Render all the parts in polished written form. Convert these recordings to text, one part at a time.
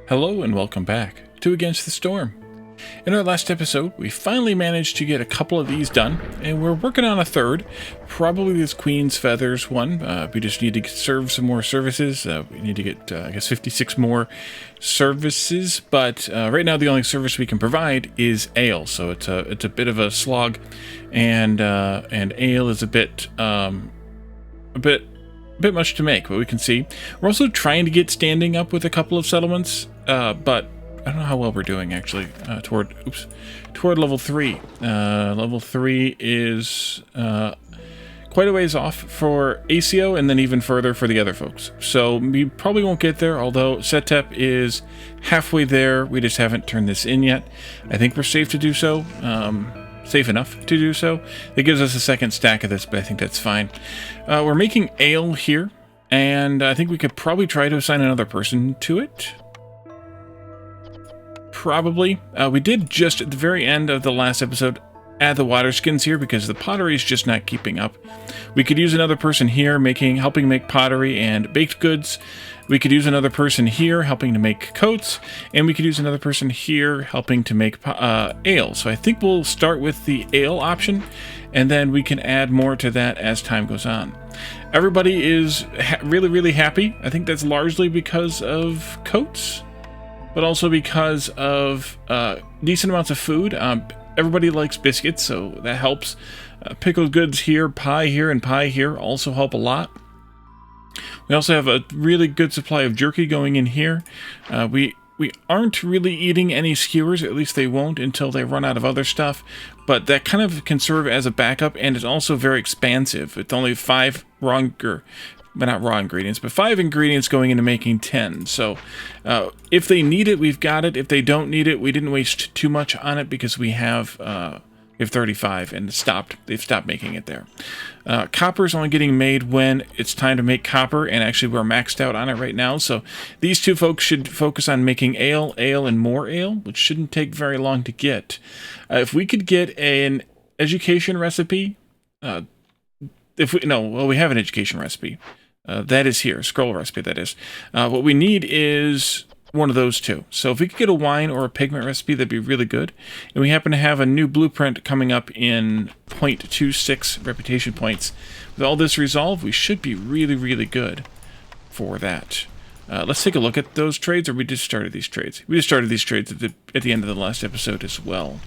Hello and welcome back to Against the Storm. In our last episode, we finally managed to get a couple of these done, and we're working on a third, probably this Queen's Feathers one. We just need to serve some more services. We need to get, I guess, 56 more services, but right now the only service we can provide is ale, so it's a bit of a slog, and ale is a bit much to make, but we can see. We're also trying to get standing up with a couple of settlements, but I don't know how well we're doing actually toward level 3. Level 3 is quite a ways off for ACO and then even further for the other folks. So we probably won't get there, although Setep is halfway there. We just haven't turned this in yet. I think we're safe to do so. Safe enough to do so. It gives us a second stack of this, but I think that's fine. We're making ale here, and I think we could probably try to assign another person to it. Probably. We did just at the very end of the last episode add the water skins here because the pottery is just not keeping up. We could use another person here helping make pottery and baked goods. We could use another person here helping to make coats, and we could use another person here helping to make ale. So I think we'll start with the ale option, and then we can add more to that as time goes on. Everybody is really, really happy. I think that's largely because of coats, but also because of decent amounts of food. Everybody likes biscuits, so that helps. Pickled goods here, pie here, and pie here also help a lot. We also have a really good supply of jerky going in here. We aren't really eating any skewers, at least they won't until they run out of other stuff, but that kind of can serve as a backup, and it's also very expansive. It's only 5 not raw ingredients, but 5 ingredients going into making 10. So if they need it, we've got it. If they don't need it, we didn't waste too much on it because we have 35 and they've stopped making it there. Copper is only getting made when it's time to make copper, and actually we're maxed out on it right now. So these two folks should focus on making ale, and more ale, which shouldn't take very long to get. If we could get an education recipe, we have an education recipe. That is here, scroll recipe, that is. What we need is one of those two. So if we could get a wine or a pigment recipe, that'd be really good. And we happen to have a new blueprint coming up in 0.26 reputation points. With all this resolved, we should be really, really good for that. Let's take a look at those trades, or we just started these trades. We just started these trades at the end of the last episode as well.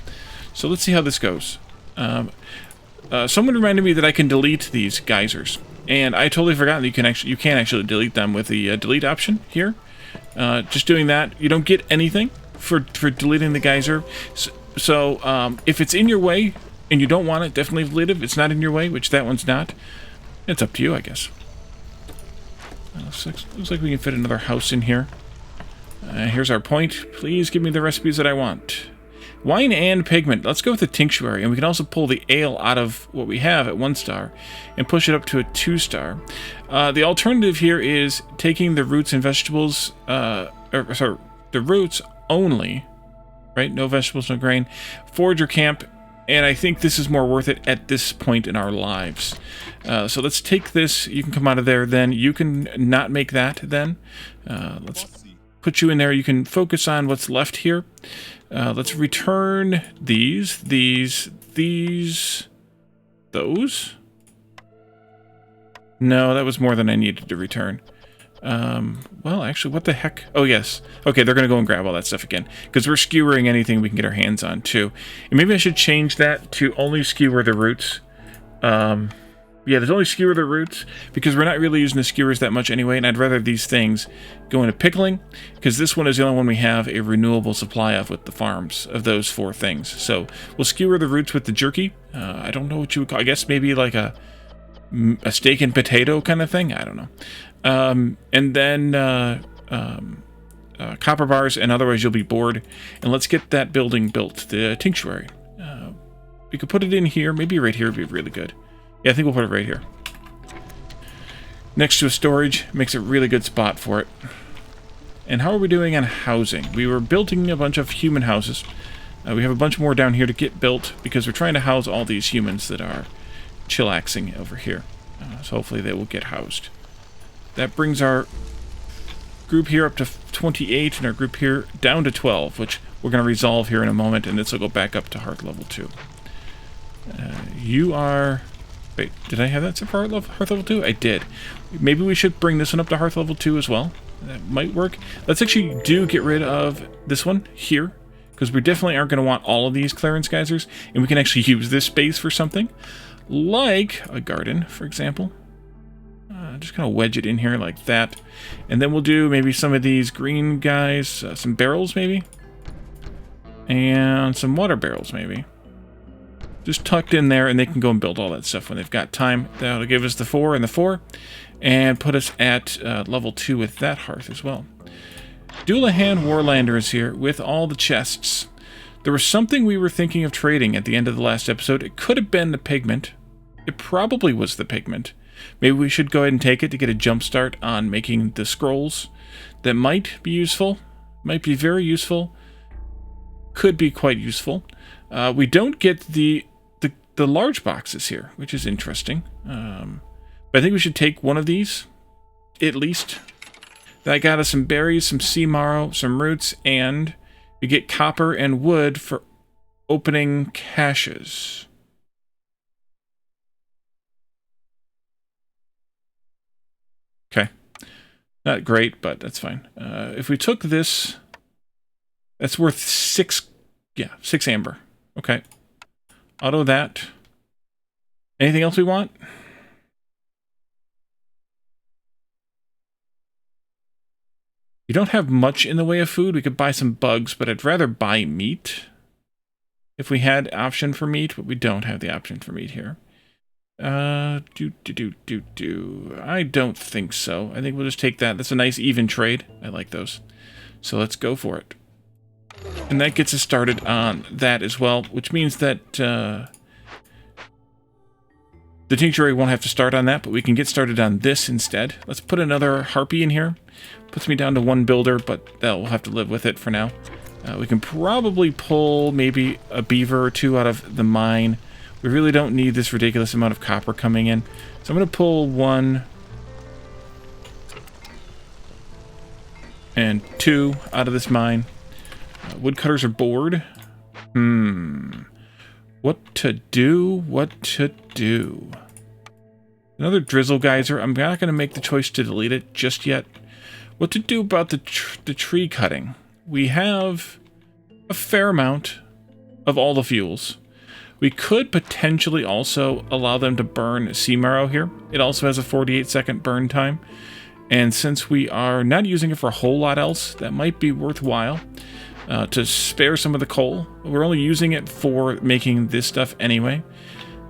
So let's see how this goes. Someone reminded me that I can delete these geysers, and I totally forgot that you can actually delete them with the delete option here. Just doing that, you don't get anything for deleting the geyser. So if it's in your way and you don't want it, definitely delete it. If it's not in your way, which that one's not, it's up to you, I guess. Looks like we can fit another house in here. Here's our point. Please give me the recipes that I want. Wine and pigment. Let's go with the tinctuary, and we can also pull the ale out of what we have at 1 star and push it up to a 2 star. The alternative here is taking the roots and vegetables, the roots only, right? No vegetables, no grain. Forage or camp, and I think this is more worth it at this point in our lives. So let's take this. You can come out of there then. You can not make that then. Let's put you in there. You can focus on what's left here. Let's return these, those. No, that was more than I needed to return. Well, actually, what the heck? Oh, yes. Okay, they're going to go and grab all that stuff again, because we're skewering anything we can get our hands on, too. And maybe I should change that to only skewer the roots. Yeah, there's only skewer the roots, because we're not really using the skewers that much anyway, and I'd rather these things go into pickling, because this one is the only one we have a renewable supply of with the farms of those 4 things. So we'll skewer the roots with the jerky. I don't know what you would call, I guess maybe like a steak and potato kind of thing. I don't know. And then copper bars, and otherwise you'll be bored. And let's get that building built, the tinctuary. We could put it in here, maybe right here would be really good. Yeah, I think we'll put it right here. Next to a storage, makes a really good spot for it. And how are we doing on housing? We were building a bunch of human houses. We have a bunch more down here to get built, because we're trying to house all these humans that are chillaxing over here. So hopefully they will get housed. That brings our group here up to 28 in our group here, down to 12, which we're going to resolve here in a moment, and this will go back up to hearth level 2. You are... Wait, did I have that set for hearth level 2? I did. Maybe we should bring this one up to hearth level 2 as well. That might work. Let's actually get rid of this one here, because we definitely aren't going to want all of these clearance geysers, and we can actually use this space for something, like a garden, for example. Just kind of wedge it in here like that. And then we'll do maybe some of these green guys, some barrels maybe, and some water barrels maybe. Just tucked in there, and they can go and build all that stuff when they've got time. That'll give us the 4 and the 4, and put us at level 2 with that hearth as well. Doulahan Warlander is here with all the chests. There was something we were thinking of trading at the end of the last episode. It could have been the pigment. It probably was the pigment. Maybe we should go ahead and take it to get a jump start on making the scrolls. That might be useful. Might be very useful. Could be quite useful. We don't get the large boxes here, which is interesting. But I think we should take one of these, at least. That got us some berries, some sea marrow, some roots, and we get copper and wood for opening caches. Okay. Not great, but that's fine. If we took this, that's worth 6 amber. Okay. Auto that. Anything else we want? We don't have much in the way of food. We could buy some bugs, but I'd rather buy meat if we had option for meat, but we don't have the option for meat here. I don't think so. I think we'll just take that. That's a nice even trade. I like those. So let's go for it. And that gets us started on that as well, which means that the tinctuary won't have to start on that, but we can get started on this instead. Let's put another harpy in here. Puts me down to 1 builder, but we'll have to live with it for now. We can probably pull maybe a beaver or 2 out of the mine. We really don't need this ridiculous amount of copper coming in. So I'm going to pull 1 and 2 out of this mine. Woodcutters are bored. What to do? What to do? Another drizzle geyser. I'm not going to make the choice to delete it just yet. What to do about the tree cutting? We have a fair amount of all the fuels. We could potentially also allow them to burn sea marrow here. It also has a 48-second burn time. And since we are not using it for a whole lot else, that might be worthwhile to spare some of the coal. We're only using it for making this stuff anyway.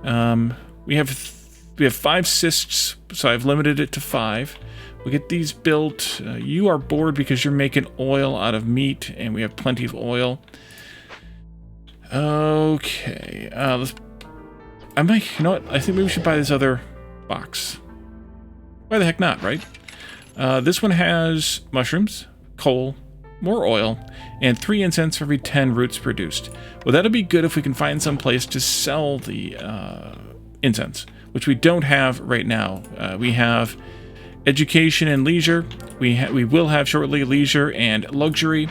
We have 5 cysts, so I've limited it to 5. We get these built. You are bored because you're making oil out of meat, and we have plenty of oil. Okay, I might, you know what? I think maybe we should buy this other box. Why the heck not, right? This one has mushrooms, coal, more oil, and 3 incense for every 10 roots produced. Well, that'll be good if we can find some place to sell the incense, which we don't have right now. We have education and leisure. We will have shortly leisure and luxury.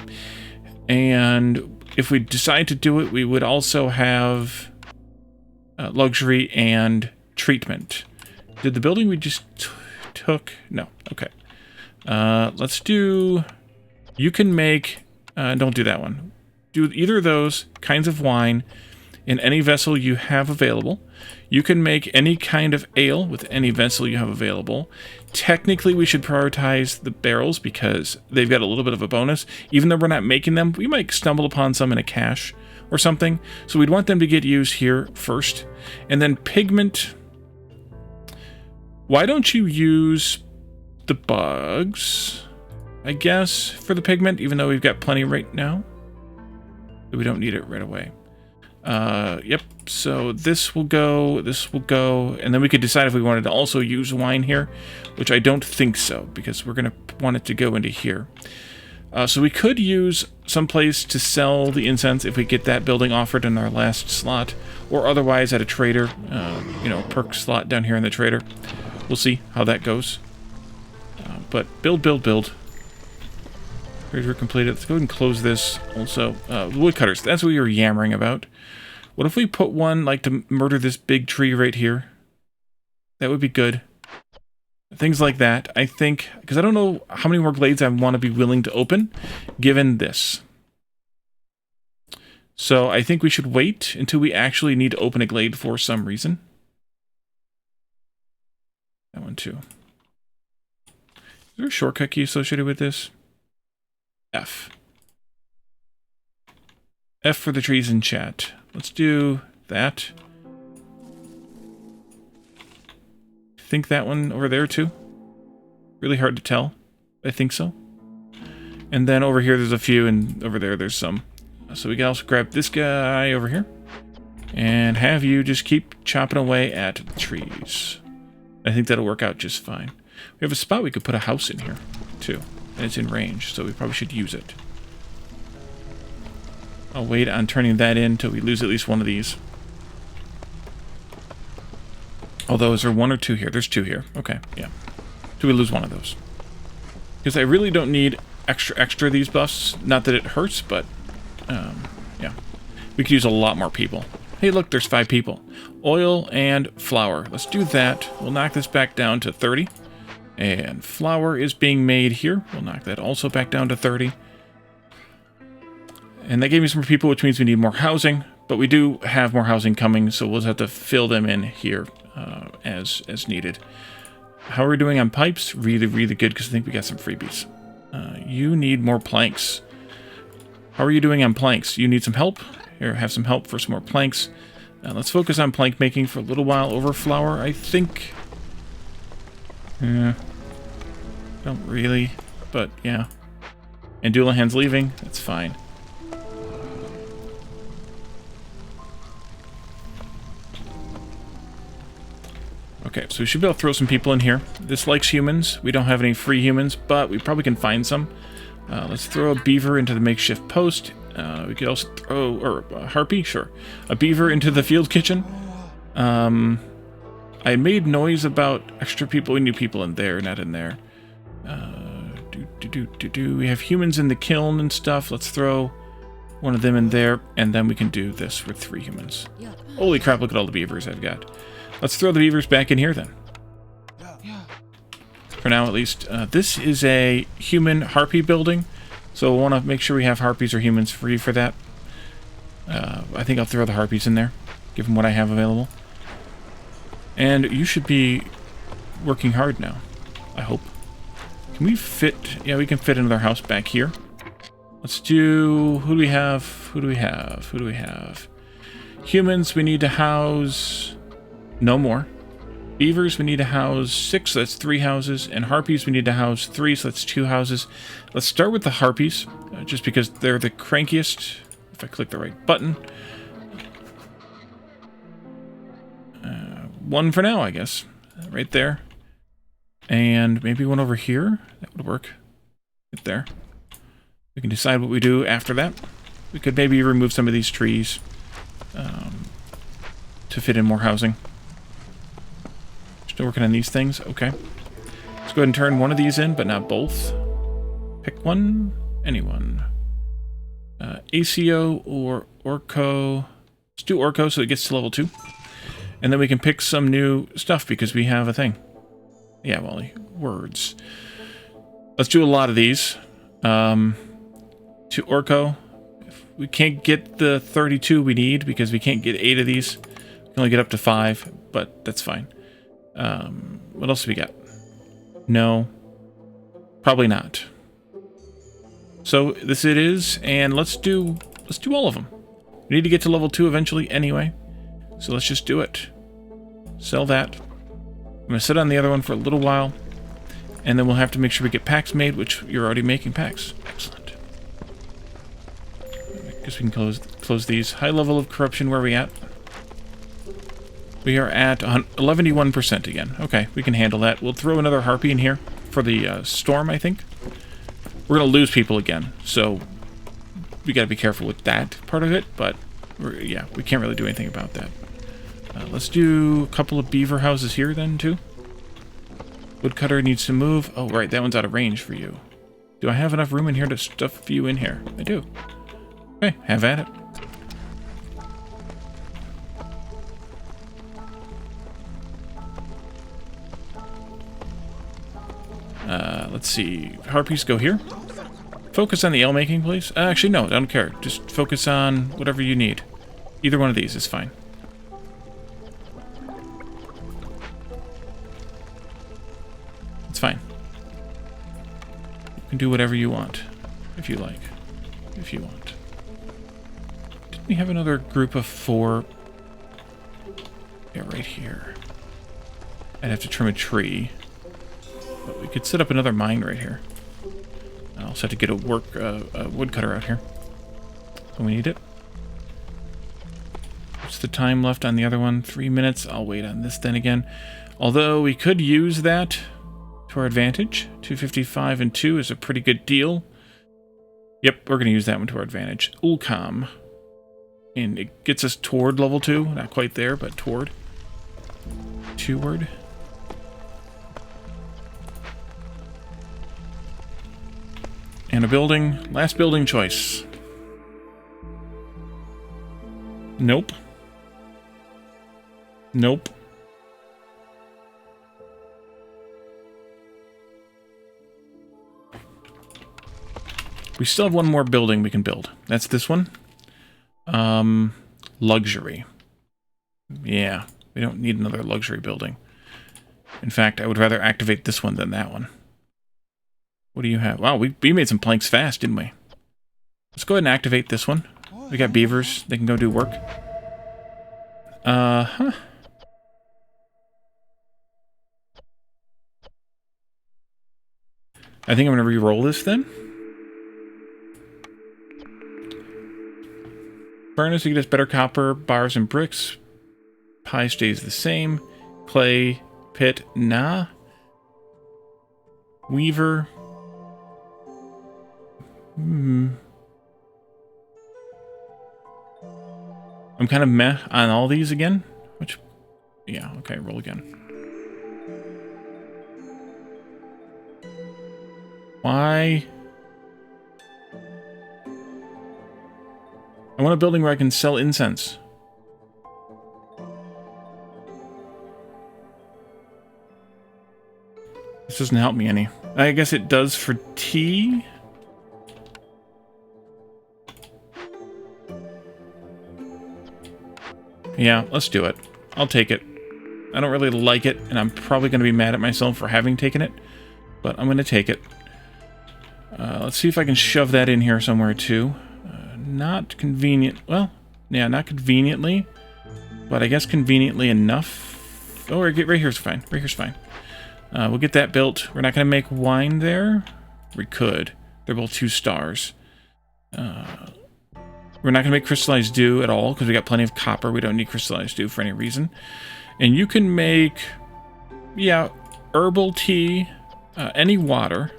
And if we decide to do it, we would also have luxury and treatment. Did the building we just took? No. Okay. Let's do... You can make... don't do that one. Do either of those kinds of wine in any vessel you have available. You can make any kind of ale with any vessel you have available. Technically, we should prioritize the barrels because they've got a little bit of a bonus. Even though we're not making them, we might stumble upon some in a cache or something. So we'd want them to get used here first. And then pigment. Why don't you use the bugs, I guess, for the pigment, even though we've got plenty right now? We don't need it right away. Yep, so this will go, and then we could decide if we wanted to also use wine here, which I don't think so, because we're going to want it to go into here. So we could use some place to sell the incense if we get that building offered in our last slot, or otherwise at a trader, perk slot down here in the trader. We'll see how that goes. But build. We're completed. Let's go ahead and close this also. Woodcutters, that's what we were yammering about. What if we put one, like, to murder this big tree right here? That would be good. Things like that, I think, because I don't know how many more glades I want to be willing to open, given this. So I think we should wait until we actually need to open a glade for some reason. That one too. Is there a shortcut key associated with this? F. F for the trees in chat. Let's do that. I think that one over there too. Really hard to tell. I think so. And then over here there's a few, and over there there's some. So we can also grab this guy over here and have you just keep chopping away at the trees. I think that'll work out just fine. We have a spot we could put a house in here too, and it's in range, so we probably should use it. I'll wait on turning that in until we lose at least one of these. Although, is there one or two here? There's two here. Okay, yeah. Till we lose one of those. Because I really don't need extra these buffs. Not that it hurts, but yeah. We could use a lot more people. Hey, look, there's 5 people. Oil and flour. Let's do that. We'll knock this back down to 30. And flour is being made here. We'll knock that also back down to 30. And that gave me some more people, which means we need more housing. But we do have more housing coming, so we'll just have to fill them in here as needed. How are we doing on pipes? Really, really good, because I think we got some freebies. You need more planks. How are you doing on planks? You need some help? Here, have some help for some more planks. Let's focus on plank making for a little while over flour, I think. Don't really, but yeah. And Doulahan's leaving, that's fine. Okay, so we should be able to throw some people in here. This likes humans. We don't have any free humans, but we probably can find some. Let's throw a beaver into the makeshift post. We could also throw, or a harpy, sure. A beaver into the field kitchen. I made noise about extra people. We need people in there, not in there. We have humans in the kiln and stuff. Let's throw one of them in there, and then we can do this with 3 humans. Holy crap, look at all the beavers I've got. Let's throw the beavers back in here then. For now, at least. This is a human harpy building, so we'll want to make sure we have harpies or humans free for that. I think I'll throw the harpies in there, given what I have available. And you should be working hard now, I hope. Can we fit? Yeah, we can fit another house back here. Let's do... Who do we have? Who do we have? Who do we have? Humans, we need to house... No more. Beavers, we need to house 6, so that's 3 houses. And harpies, we need to house 3, so that's 2 houses. Let's start with the harpies, just because they're the crankiest. If I click the right button. 1 for now, I guess. Right there. And maybe one over here. That would work. Right there. We can decide what we do after that. We could maybe remove some of these trees to fit in more housing. Still working on these things? Okay. Let's go ahead and turn one of these in, but not both. Pick one. Anyone. ACO or Orco. Let's do Orco so it gets to level 2. And then we can pick some new stuff because we have a thing. Yeah, well, words. Let's do a lot of these. To Orco. If we can't get the 32 we need because we can't get 8 of these. We can only get up to 5, but that's fine. What else do we got? No. Probably not. So this it is, and let's do all of them. We need to get to level 2 eventually anyway. So let's just do it. Sell that. I'm going to sit on the other one for a little while. And then we'll have to make sure we get packs made, which you're already making packs. Excellent. I guess we can close these. High level of corruption, where are we at? We are at 11% again. Okay, we can handle that. We'll throw another harpy in here for the storm, I think. We're going to lose people again, so we got to be careful with that part of it, but yeah, we can't really do anything about that. Let's do a couple of beaver houses here then, too. Woodcutter needs to move. Oh, right, that one's out of range for you. Do I have enough room in here to stuff you in here? I do. Okay, have at it. Let's see. Harpies go here. Focus on the ale making, please. Actually, no, I don't care. Just focus on whatever you need. Either one of these is fine. It's fine. You can do whatever you want, if you like. If you want. Didn't we have another group of 4? Yeah, right here. I'd have to trim a tree. But we could set up another mine right here. I also have to get a woodcutter out here. When we need it. What's the time left on the other one? 3 minutes. I'll wait on this then again. Although we could use that to our advantage. 255 and 2 is a pretty good deal. Yep, we're going to use that one to our advantage. Ulcom. And it gets us toward level 2. Not quite there, but toward. Toward. And a building. Last building choice. Nope. Nope. We still have one more building we can build. That's this one. Luxury. Yeah, we don't need another luxury building. In fact, I would rather activate this one than that one. What do you have? Wow, we made some planks fast, didn't we? Let's go ahead and activate this one. We got beavers. They can go do work. Huh. I think I'm going to re-roll this then. Furnace, you get us better copper, bars, and bricks. Pie stays the same. Clay, pit, nah. Weaver. I'm kind of meh on all these again. Which, yeah, okay, roll again. Why? I want a building where I can sell incense. This doesn't help me any. I guess it does for tea. Yeah, let's do it. I'll take it. I don't really like it, and I'm probably going to be mad at myself for having taken it, but I'm going to take it. Let's see if I can shove that in here somewhere, too. Not convenient. Well, yeah, not conveniently, but I guess conveniently enough. Oh, right here's fine. Right here's fine. We'll get that built. We're not going to make wine there. We could. They're both 2 stars. We're not going to make crystallized dew at all, because we got plenty of copper. We don't need crystallized dew for any reason. And you can make, yeah, herbal tea, any water,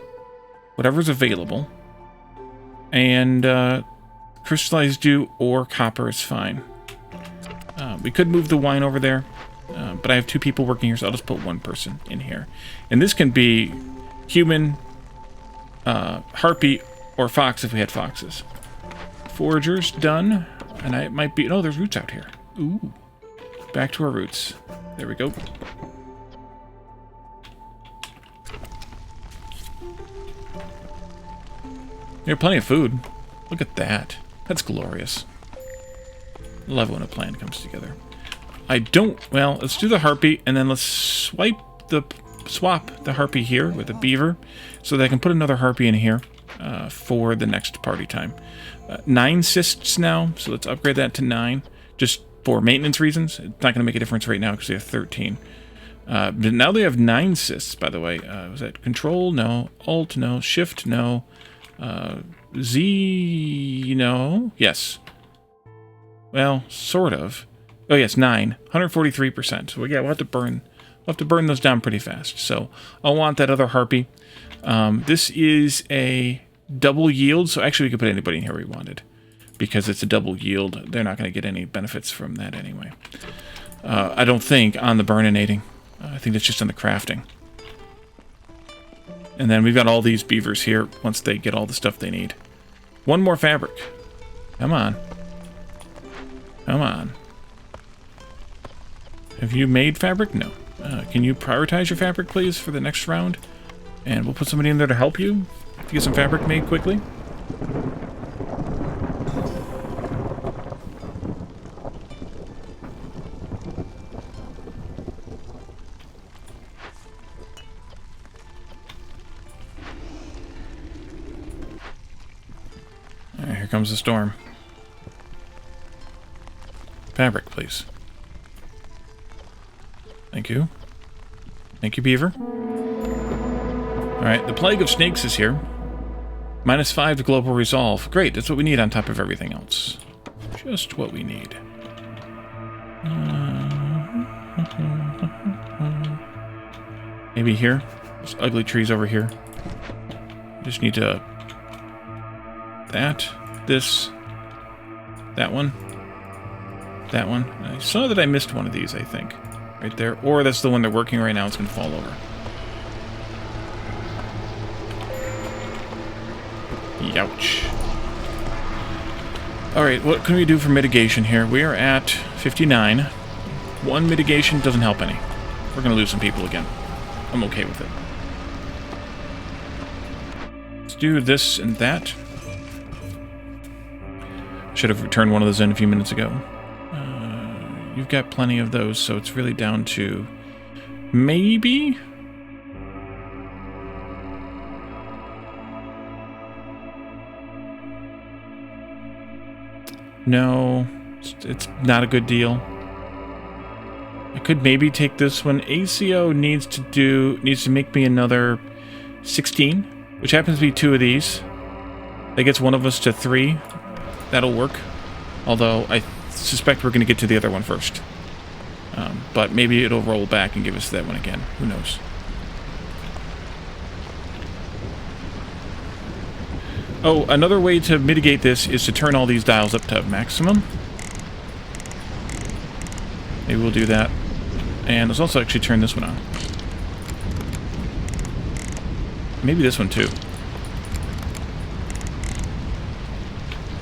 whatever's available. And crystallized dew or copper is fine. We could move the wine over there, but I have 2 people working here, so I'll just put 1 person in here. And this can be human, harpy, or fox if we had foxes. Foragers done, and I might be. Oh, there's roots out here. Ooh, back to our roots. There we go. We have plenty of food. Look at that. That's glorious. Love when a plan comes together. I don't. Well, let's do the harpy, and then let's swap the harpy here with a beaver, so that I can put another harpy in here for the next party time. 9 cysts now, so let's upgrade that to 9, just for maintenance reasons. It's not going to make a difference right now because they have 13. But now they have 9 cysts, by the way. Was that Control? No. Alt? No. Shift? No. Z? No. Yes. Well, sort of. Oh yes, 9. 143%. So yeah, we'll have to burn those down pretty fast. So I'll want that other harpy. This is a double yield, so actually we could put anybody in here we wanted, because it's a double yield. They're not going to get any benefits from that anyway. I don't think on the burninating. I think that's just on the crafting. And then we've got all these beavers here once they get all the stuff they need. One more fabric. Come on. Come on. Have you made fabric? No. Can you prioritize your fabric, please, for the next round? And we'll put somebody in there to help you to get some fabric made quickly. Alright, here comes the storm. Fabric, please. Thank you. Thank you, beaver. Alright, the plague of snakes is here. -5 to global resolve. Great, that's what we need on top of everything else. Just what we need. Maybe here? There's ugly trees over here. Just need to... That. This. That one. That one. I saw that I missed one of these, I think. Right there. Or that's the one they're working right now. It's going to fall over. Youch. Alright, what can we do for mitigation here? We are at 59. One mitigation doesn't help any. We're going to lose some people again. I'm okay with it. Let's do this and that. Should have returned one of those in a few minutes ago. You've got plenty of those, so it's really down to maybe... No, it's not a good deal. I could maybe take this one. ACO needs to make me another 16, which happens to be 2 of these. That gets one of us to 3. That'll work. Although I suspect we're going to get to the other one first. But maybe it'll roll back and give us that one again. Who knows? Oh, another way to mitigate this is to turn all these dials up to maximum. Maybe we'll do that. And let's also actually turn this one on. Maybe this one too.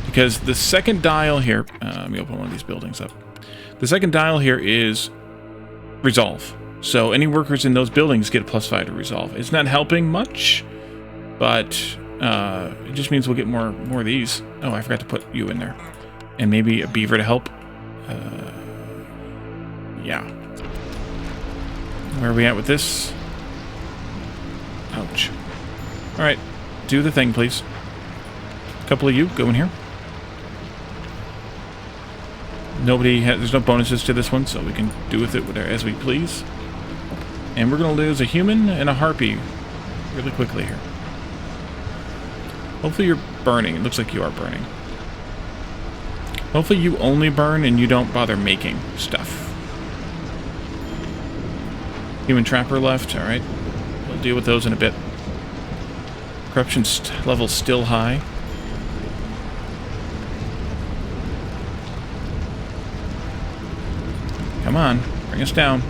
Because the second dial here... let me open one of these buildings up. The second dial here is resolve. So any workers in those buildings get a +5 to resolve. It's not helping much, but it just means we'll get more of these. Oh, I forgot to put you in there. And maybe a beaver to help. Yeah. Where are we at with this? Ouch. Alright, do the thing, please. A couple of you, go in here. There's no bonuses to this one, so we can do with it as we please. And we're going to lose a human and a harpy really quickly here. Hopefully you're burning. It looks like you are burning. Hopefully you only burn and you don't bother making stuff. Human trapper left. Alright. We'll deal with those in a bit. Corruption level's still high. Come on, bring us down.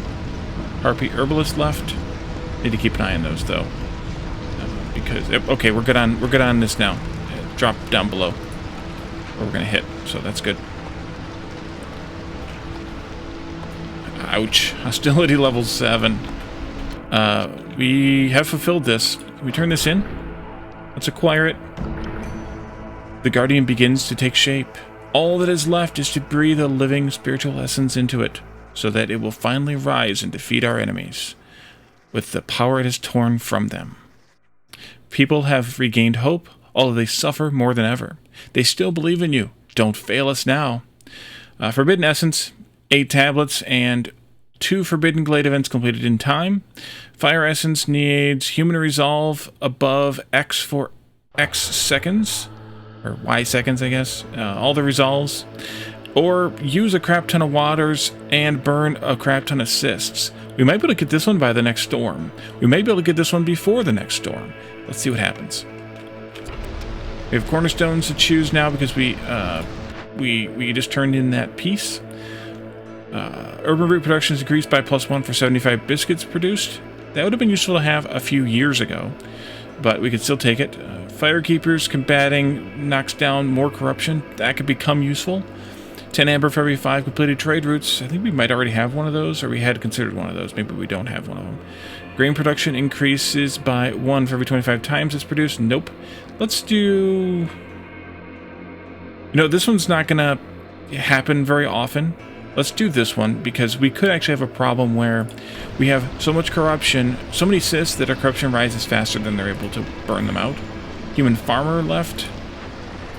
Harpy herbalist left. Need to keep an eye on those though, because okay, we're good on this now. Drop down below where we're gonna hit, so that's good. Ouch! Hostility level 7. We have fulfilled this. Can we turn this in? Let's acquire it. The Guardian begins to take shape. All that is left is to breathe a living spiritual essence into it, so that it will finally rise and defeat our enemies with the power it has torn from them. People have regained hope, although they suffer more than ever. They still believe in you. Don't fail us now. Forbidden Essence, 8 tablets, and 2 Forbidden Glade events completed in time. Fire Essence needs Human Resolve above X for X seconds, or Y seconds, I guess. All the resolves. Or use a crap ton of waters and burn a crap ton of cysts. We might be able to get this one by the next storm. We may be able to get this one before the next storm. Let's see what happens. We have cornerstones to choose now because we just turned in that piece. Urban root production is increased by +1 for 75 biscuits produced. That would have been useful to have a few years ago. but we could still take it. Firekeepers combating knocks down more corruption. That could become useful. 10 amber for every 5 completed trade routes. I think we might already have one of those, or we had considered one of those. Maybe we don't have one of them. Grain production increases by 1 for every 25 times it's produced. Nope. Let's do... You know, this one's not going to happen very often. Let's do this one, because we could actually have a problem where we have so much corruption, so many cysts that our corruption rises faster than they're able to burn them out. Human farmer left.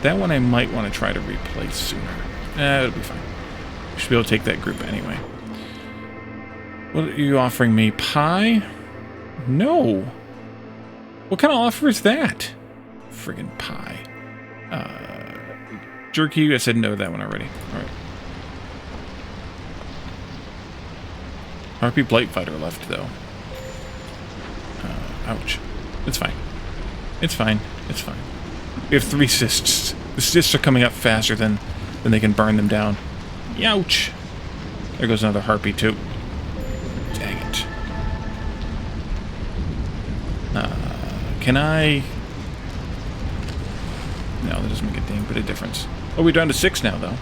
That one I might want to try to replace sooner. It'll be fine. We should be able to take that group anyway. What are you offering me? Pie? No. What kind of offer is that? Friggin' pie. Jerky, I said no to that one already. Alright. Harpy Blightfighter left, though. Ouch. It's fine. It's fine. It's fine. We have 3 cysts. The cysts are coming up faster than they can burn them down. Ouch! There goes another harpy, too. Dang it. Can I... No, that doesn't make a dang bit of difference. Oh, we're down to 6 now, though.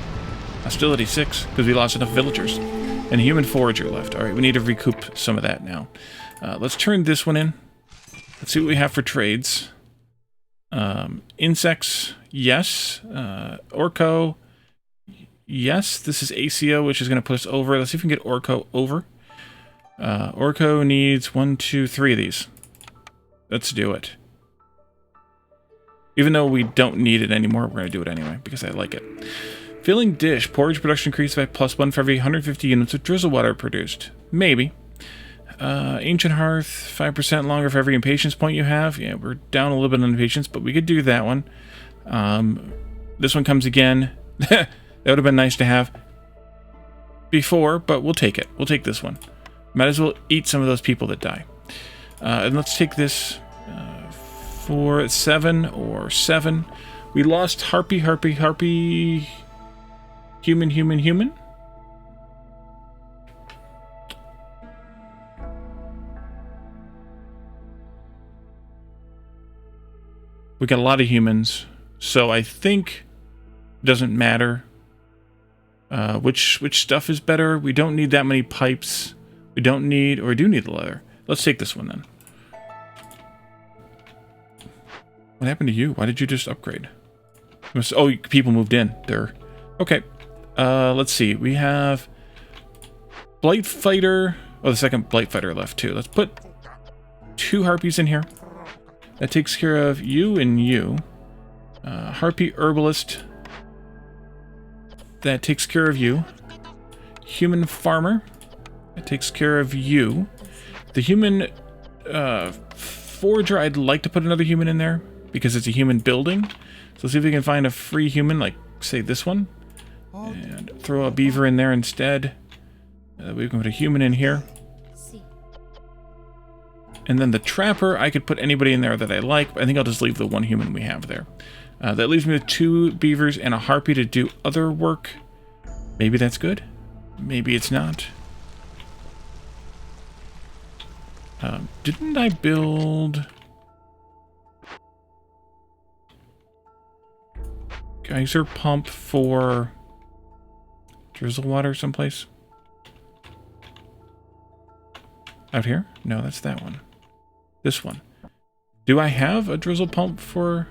Hostility 6, because we lost enough villagers. And a human forager left. Alright, we need to recoup some of that now. Let's turn this one in. Let's see what we have for trades. Insects, yes. Orco, yes. This is ACO, which is going to put us over. Let's see if we can get Orco over. Orco needs 1, 2, 3 of these. Let's do it. Even though we don't need it anymore, we're going to do it anyway, because I like it. Filling dish. Porridge production increased by +1 for every 150 units of drizzle water produced. Maybe. Ancient Hearth, 5% longer for every impatience point you have. Yeah, we're down a little bit on impatience, but we could do that one. This one comes again. That would have been nice to have before, but we'll take it. We'll take this one. Might as well eat some of those people that die. And let's take this for 7 or 7. We lost Harpy, Human. We got a lot of humans, so I think it doesn't matter which stuff is better. We don't need that many pipes. We don't need, or we do need the leather. Let's take this one then. What happened to you? Why did you just upgrade? Oh, people moved in. They're okay. Let's see. We have Blightfighter. Oh, the second Blightfighter left too. Let's put 2 harpies in here. That takes care of you and you. Harpy Herbalist. That takes care of you. Human Farmer. That takes care of you. The Human Forager, I'd like to put another human in there, because it's a human building. So let's see if we can find a free human, like, say, this one. And throw a beaver in there instead. We can put a human in here. And then the trapper, I could put anybody in there that I like, but I think I'll just leave the 1 human we have there. That leaves me with 2 beavers and a harpy to do other work. Maybe that's good. Maybe it's not. Didn't I build... geyser pump for drizzle water someplace? Out here? No, that's that one. This one. Do I have a drizzle pump for...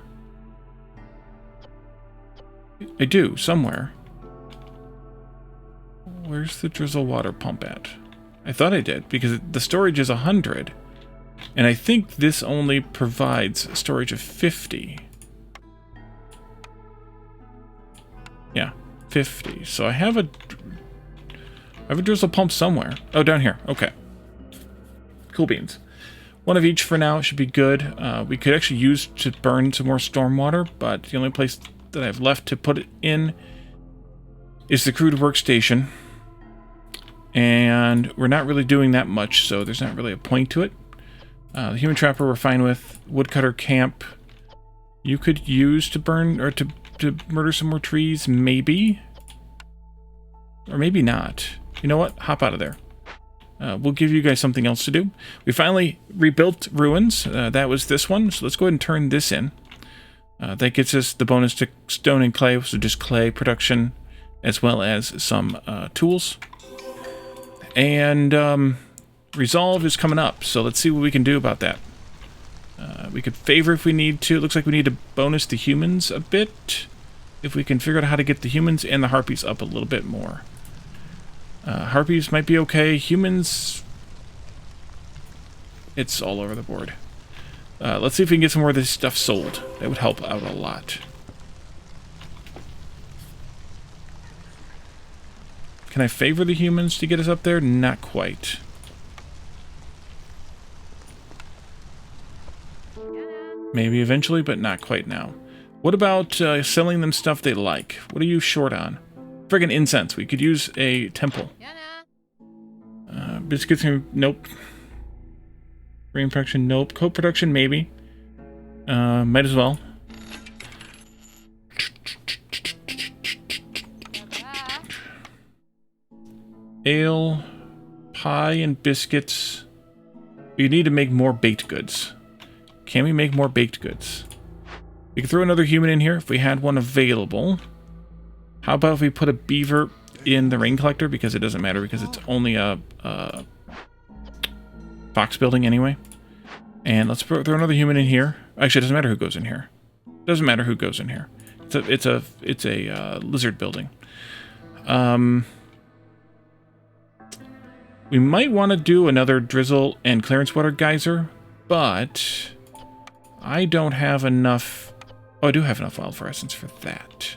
I do, somewhere. Where's the drizzle water pump at? I thought I did, because the storage is 100. And I think this only provides storage of 50. Yeah, 50. So I have a drizzle pump somewhere. Oh, down here. Okay. Cool beans. 1 of each for now should be good. We could actually use to burn some more stormwater, but the only place that I have left to put it in is the crude workstation. And we're not really doing that much, so there's not really a point to it. The human trapper we're fine with. Woodcutter camp you could use to burn, or to murder some more trees, maybe. Or maybe not. You know what? Hop out of there. we'll give you guys something else to do. We finally rebuilt ruins. That was this one. So let's go ahead and turn this in. That gets us the bonus to stone and clay, so just clay production, as well as some tools. And resolve is coming up, so let's see what we can do about that. We could favor if we need to. It looks like we need to bonus the humans a bit. If we can figure out how to get the humans and the harpies up a little bit more. Harpies might be okay. Humans, it's all over the board. Let's see if we can get some more of this stuff sold. That would help out a lot. Can I favor the humans to get us up there? Not quite. Maybe eventually, but not quite now. What about selling them stuff they like? What are you short on? Friggin' incense. We could use a temple. Biscuits, nope. Grain production, nope. Coat production, maybe. Might as well. Ale, pie, and biscuits. We need to make more baked goods. Can we make more baked goods? We could throw another human in here if we had one available. How about if we put a beaver in the rain collector? Because it doesn't matter, because it's only a box building anyway. And let's throw another human in here. Actually, it doesn't matter who goes in here. Doesn't matter who goes in here. It's a lizard building. We might want to do another drizzle and clearance water geyser, but I don't have enough. Oh, I do have enough wildfire essence for that.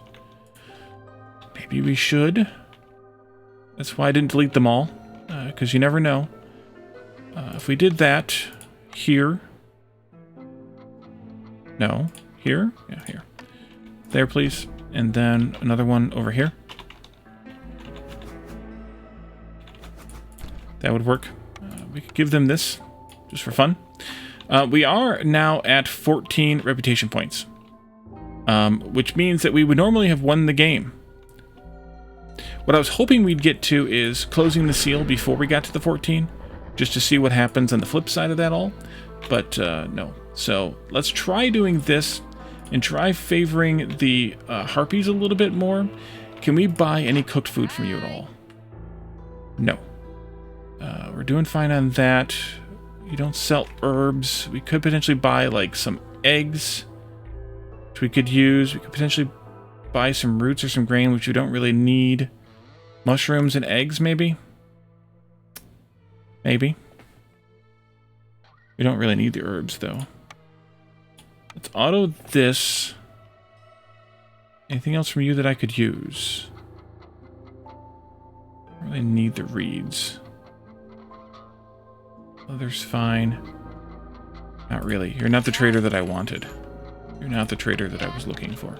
Maybe we should. That's why I didn't delete them all, because you never know. If we did that here. No, here? Yeah, here. There, please. And then another one over here. That would work. We could give them this, just for fun. We are now at 14 reputation points, which means that we would normally have won the game. What I was hoping we'd get to is closing the seal before we got to the 14, just to see what happens on the flip side of that all, but no. So let's try doing this and try favoring the harpies a little bit more. Can we buy any cooked food from you at all? No. We're doing fine on that. You don't sell herbs. We could potentially buy like some eggs, which we could use. We could potentially buy some roots or some grain, which we don't really need. Mushrooms and eggs, maybe? Maybe. We don't really need the herbs, though. Let's auto this. Anything else from you that I could use? I really need the reeds. Leather's fine. Not really. You're not the trader that I wanted. You're not the trader that I was looking for.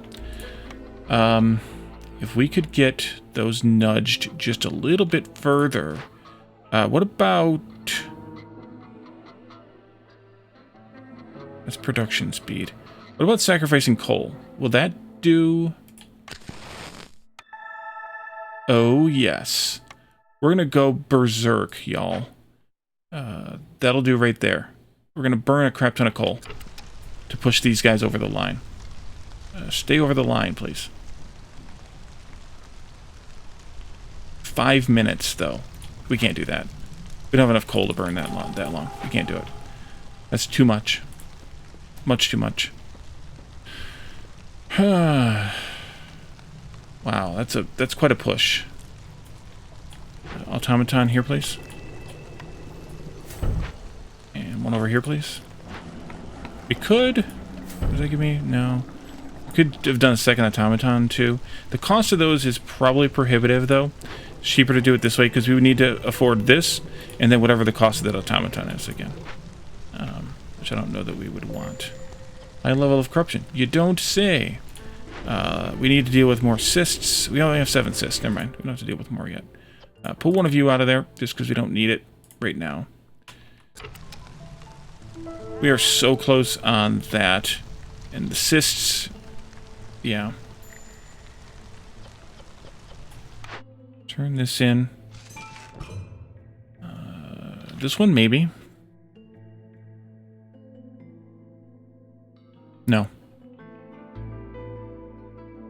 If we could get those nudged just a little bit further. What about... That's production speed. What about sacrificing coal? Will that do... Oh, yes. We're going to go berserk, y'all. That'll do right there. We're going to burn a crap ton of coal to push these guys over the line. Stay over the line, please. 5 minutes, though. We can't do that. We don't have enough coal to burn that long. We can't do it. That's too much. Much too much. Wow, that's quite a push. Automaton here, please. And one over here, please. We could... What does that give me? No. We could have done a second automaton, too. The cost of those is probably prohibitive, though. It's cheaper to do it this way, because we would need to afford this, and then whatever the cost of that automaton is again. Which I don't know that we would want. High level of corruption. You don't say. We need to deal with more cysts. We only have 7 cysts. Never mind. We don't have to deal with more yet. Pull one of you out of there, just because we don't need it right now. We are so close on that. And the cysts... Yeah. Turn this in. This one, maybe. No.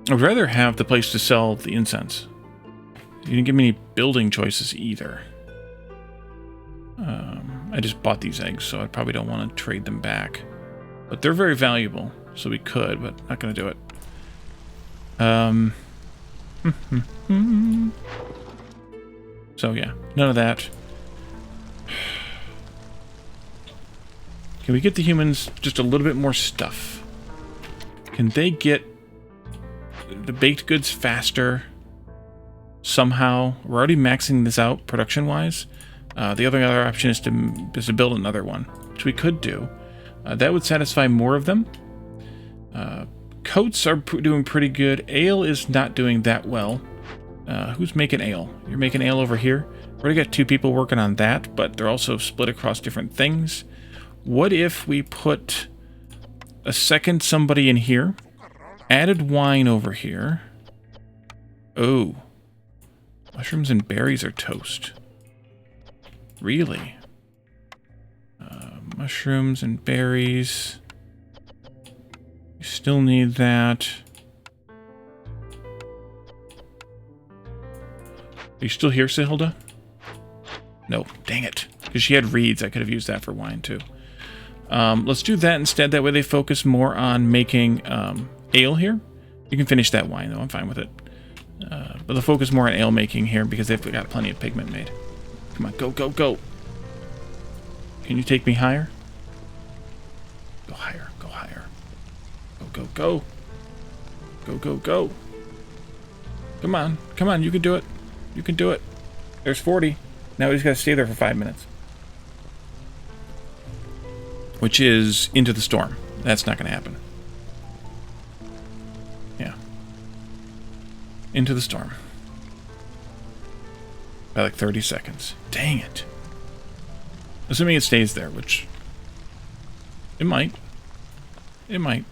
I'd rather have the place to sell the incense. You didn't give me any building choices either. I just bought these eggs, so I probably don't want to trade them back. But they're very valuable, so we could, but not going to do it. So yeah, none of that. Can we get the humans just a little bit more stuff? Can they get the baked goods faster somehow? We're already maxing this out production-wise. The other option is to build another one, which we could do. That would satisfy more of them. Coats are doing pretty good. Ale is not doing that well. Who's making ale? You're making ale over here? We already got 2 people working on that, but they're also split across different things. What if we put a second somebody in here? Added wine over here. Oh. Mushrooms and berries are toast. Really? Mushrooms and berries. You still need that. Are you still here, Sihilda? No, dang it. Because she had reeds. I could have used that for wine, too. Let's do that instead. That way they focus more on making ale here. You can finish that wine, though. I'm fine with it. But they'll focus more on ale making here because they've got plenty of pigment made. Come on, go, go, go. Can you take me higher? Go higher, go higher. Go, go, go. Go, go, go. Come on, you can do it. You can do it. There's 40. Now we just gotta stay there for 5 minutes. Which is into the storm. That's not gonna happen. Yeah. Into the storm. By like 30 seconds. Dang it. Assuming it stays there, which... It might. It might.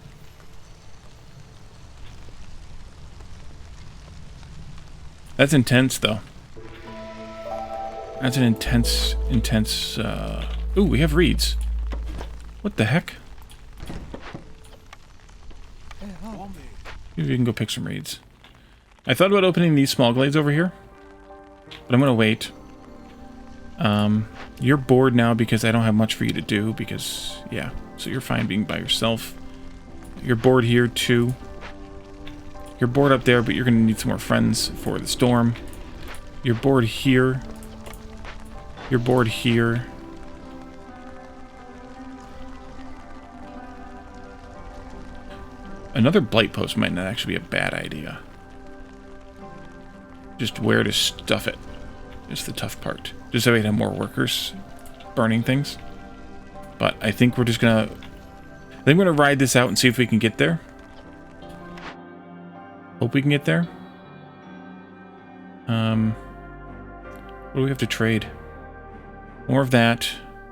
That's intense, though. That's an intense... Ooh, we have reeds. What the heck? Maybe we can go pick some reeds. I thought about opening these small glades over here. But I'm going to wait. You're bored now because I don't have much for you to do. Because, yeah. So you're fine being by yourself. You're bored here, too. You're bored up there, but you're going to need some more friends for the storm. You're bored here. You're bored here. Another blight post might not actually be a bad idea. Just where to stuff it is the tough part. Just so we have more workers burning things. But I think we're just gonna... I think we're gonna ride this out and see if we can get there. Hope we can get there. What do we have to trade? More of that.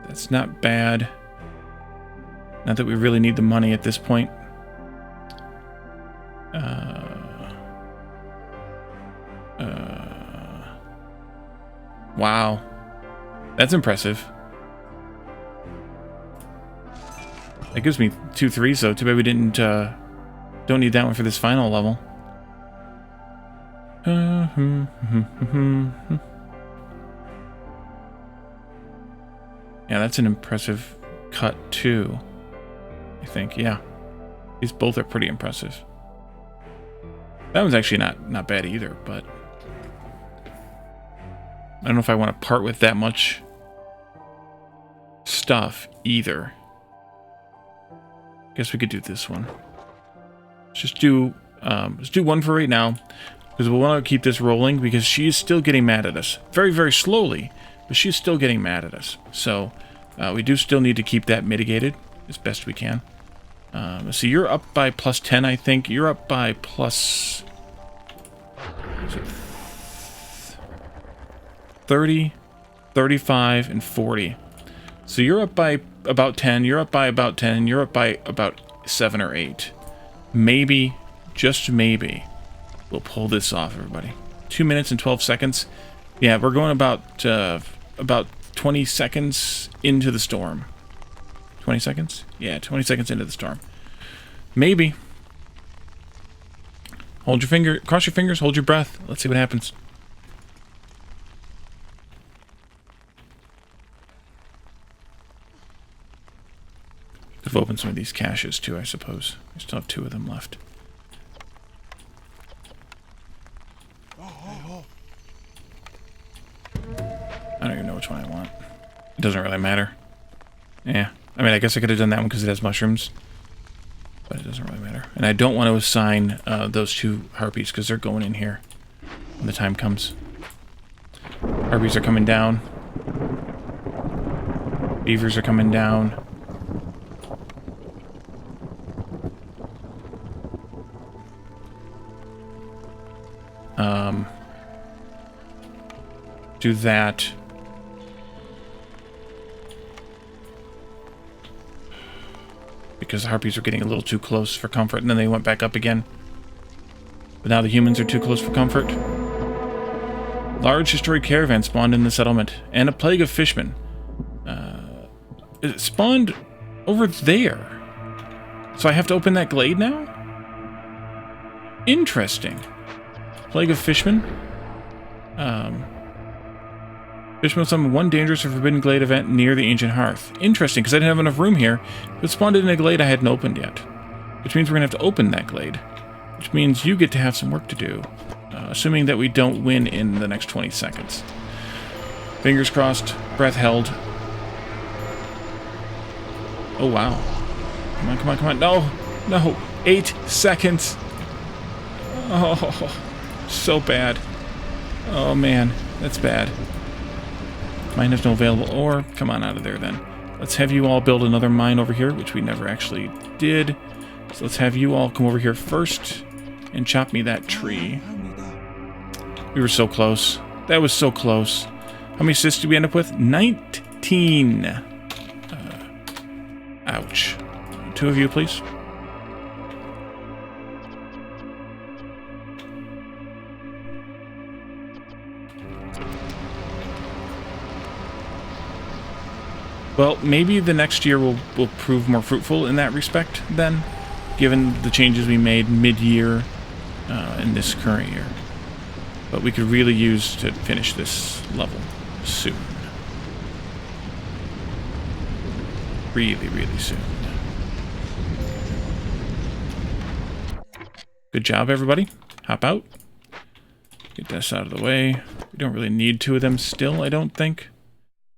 That's not bad. Not that we really need the money at this point. Wow. That's impressive. That gives me 2 3s, so too bad we didn't, don't need that one for this final level. Yeah, that's an impressive cut, too. I think, yeah. These both are pretty impressive. That one's actually not bad either, but... I don't know if I want to part with that much stuff either. Guess we could do this one. Let's do one for right now, because we'll want to keep this rolling because she's still getting mad at us. Very, very slowly, but she's still getting mad at us. So we do still need to keep that mitigated as best we can. So you're up by plus 10, I think. You're up by plus... What is it? 30, 35, and 40. So you're up by about 10, you're up by about 10, you're up by about 7 or 8. Maybe, just maybe, we'll pull this off, everybody. 2 minutes and 12 seconds. Yeah, we're going about 20 seconds into the storm. 20 seconds? Yeah, 20 seconds into the storm. Maybe. Hold your finger, cross your fingers, hold your breath. Let's see what happens. Could have opened some of these caches too, I suppose. I still have 2 of them left. I don't even know which one I want. It doesn't really matter. Yeah. I mean, I guess I could have done that one because it has mushrooms. But it doesn't really matter. And I don't want to assign those 2 harpies because they're going in here when the time comes. Harpies are coming down. Beavers are coming down. Do that. Because the harpies were getting a little too close for comfort, and then they went back up again. But now the humans are too close for comfort. Large destroyed caravan spawned in the settlement, and a plague of fishmen. It spawned over there. So I have to open that glade now? Interesting. Plague of fishmen. Fishmen summoned one dangerous or forbidden glade event near the ancient hearth. Interesting, because I didn't have enough room here. It spawned in a glade I hadn't opened yet. Which means we're going to have to open that glade. Which means you get to have some work to do. Assuming that we don't win in the next 20 seconds. Fingers crossed. Breath held. Oh, wow. Come on, come on, come on. No! No! 8 seconds! Oh, so bad. Oh, man. That's bad. Mine has no available ore. Come on out of there, then. Let's have you all build another mine over here, which we never actually did. So let's have you all come over here first and chop me that tree. We were so close. That was so close. How many assists did we end up with? 19. Ouch. 2 of you, please. Well, maybe the next year will prove more fruitful in that respect, then, given the changes we made mid-year in this current year. But we could really use to finish this level soon. Really, really soon. Good job, everybody. Hop out. Get this out of the way. We don't really need 2 of them still, I don't think.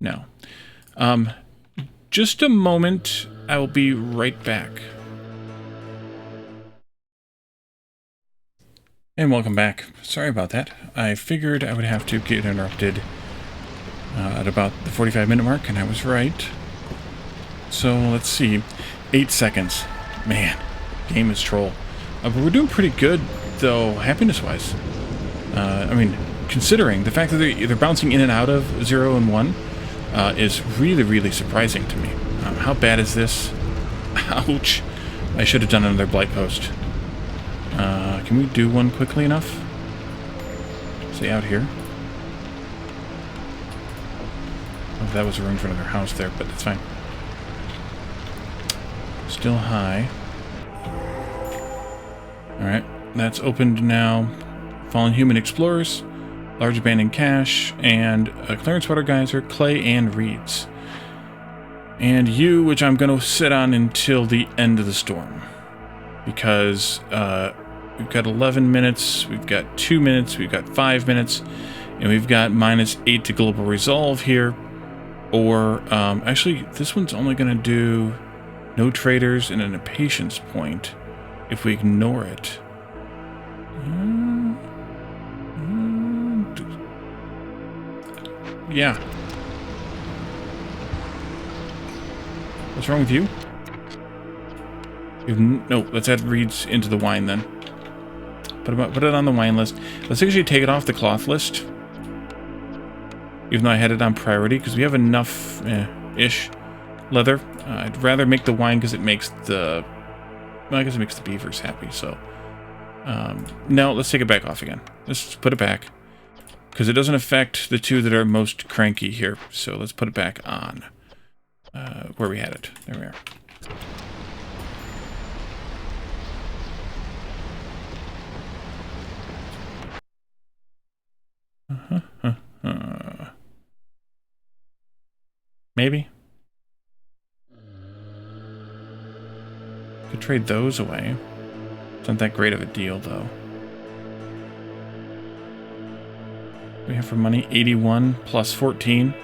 No. Just a moment. I will be right back. And welcome back. Sorry about that. I figured I would have to get interrupted at about the 45-minute mark, and I was right. So, let's see. 8 seconds. Man, game is troll. But we're doing pretty good, though, happiness-wise. I mean, considering the fact that they're bouncing in and out of 0 and 1 is really, really surprising to me. How bad is this? Ouch. I should have done another blight post. Can we do one quickly enough? Say out here. Oh, that was a room for another house there, but that's fine. Still high. Alright, that's opened now. Fallen Human Explorers, Large Abandoned Cache, and a Clarence Water Geyser, Clay, and Reeds. And you, which I'm going to sit on until the end of the storm. Because we've got 11 minutes, we've got 2 minutes, we've got 5 minutes, and we've got -8 to Global Resolve here. Or, actually, this one's only going to do no traders and an impatience point if we ignore it. Yeah. What's wrong with you? No, let's add reeds into the wine then. Put it on the wine list. Let's actually take it off the cloth list. Even though I had it on priority, because we have enough ish leather. I'd rather make the wine because it makes the... Well, I guess it makes the beavers happy, so... no, let's take it back off again. Let's put it back. because it doesn't affect the two that are most cranky here. So let's put it back on where we had it. There we are. Maybe. Could trade those away. It's not that great of a deal, though. We have for money 81 plus 14.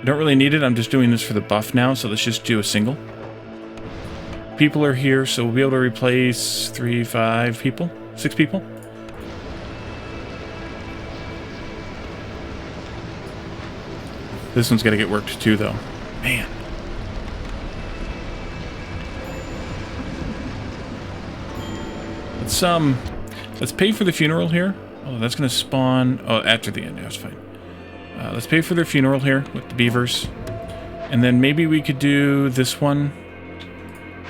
I don't really need it. I'm just doing this for the buff now, so let's just do a single. People are here, so we'll be able to replace 3, 5 people, 6 people. This one's got to get worked too, though. Man. Let's pay for the funeral here. Oh, that's going to spawn... Oh, after the end. That's fine. Let's pay for their funeral here with the beavers. And then maybe we could do this one.